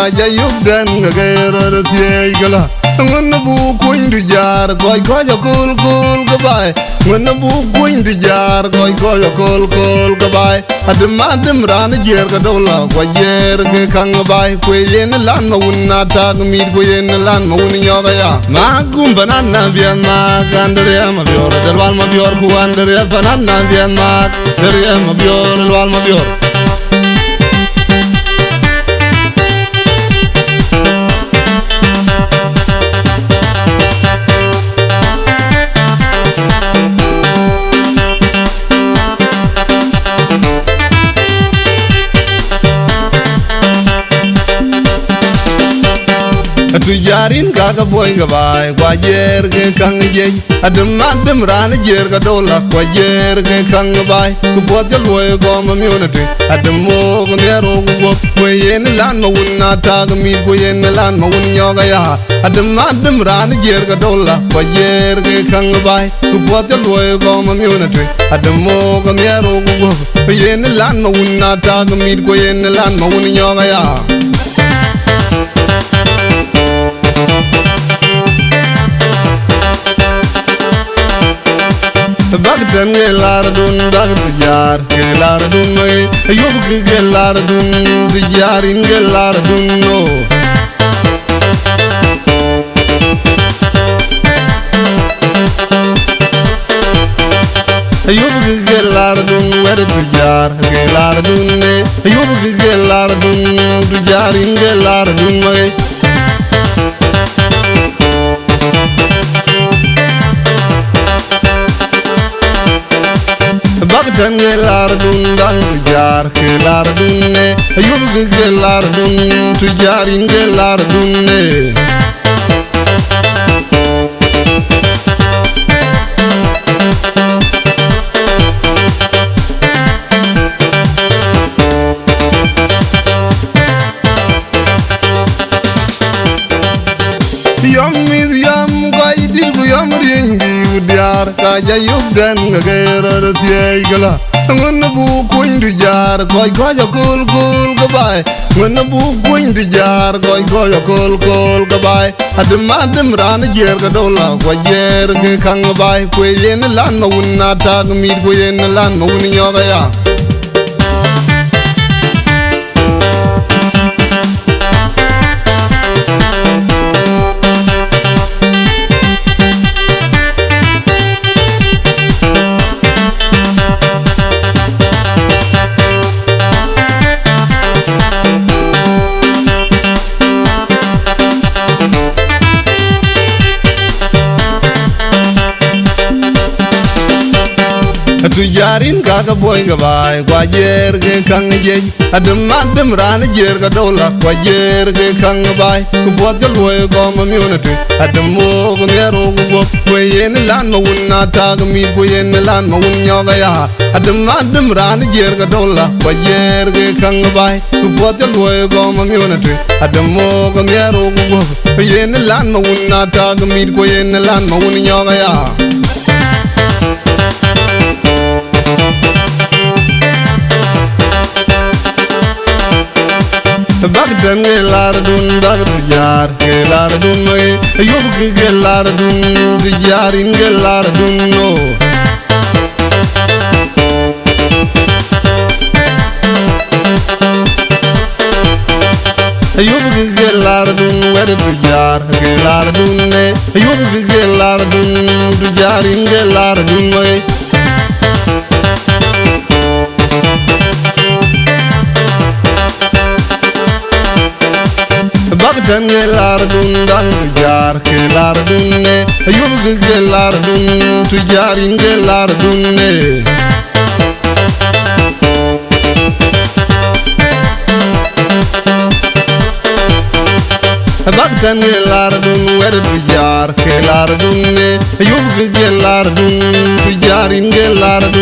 ja yugdan ngagero tie gala ngun bu kuin du jar koy ja kul goodbye ngun bu kuin du jar koy ja kul goodbye adem ran jer ga dola ko jer ge kang bai ko yen lan ma wunna tag mi ko yen lan ma wun nyoga ya ma gum banana bien ma gandre ma bior del wal ma bior ku andre banana bien ma der ma bior del wal ma bior tu jarin gaga boy ga bay kwa jer ge kang je adem ran jer ga dola kwa jer ge kang bay ku bot ga loy go ma community adem mo go nero go ko yen lan ma wunna tag mi ko yen lan ma wun nyoga ya adem ran jer ga dola kwa jer ge kang bay ku bot ga loy go ma community adem mo go nero go ko yen lan ma wunna tag mi ko yen lan ma wun nyoga ya Bagdan gelardun bagd jar gelardun ay yob gelardun jarin gelardun no yob gelardun wed jar gelardun ne yob gelardun jarin gelardun may Bagdan gelardun dang jar gelardun ne yub gelardun tu jarin gelardun ne yam goy dir yam ringi udyar ka ja yugdan ngagero tie gala ngun bu kuin du jar koy ja kul goodbye ngun bu kuin du jar koy ja kul goodbye adem ran jer ga dola ko jer ge kang bay ko yen lan ma wunna tag mi ko yen lan ma wun nyoga ya tu jarin gaga boy ga bay kwa jer ge kang je adem ran jer ga dola kwa jer ge kang bay ku bot ga loy go ma community adem mo go nero go ko yen lan ma wunna tag mi ko yen lan ma wun nyoga ya adem ran jer ga dola kwa jer ge kang bay ku bot ga loy go ma community adem mo go nero go ko yen lan ma wunna tag mi ko yen lan ma wun nyoga ya Bagdan gelardun bagd jar gelardun yob gelardun jarin gelardun no yob gelardun wed jar gelardun ne yob gelardun jarin gelardun may Bagdan gelardun dang jar gelardun ne yub gelardun tu jarin gelardun ne Bagdan gelardun wed jar gelardun ne yub gelardun tu jarin gelardun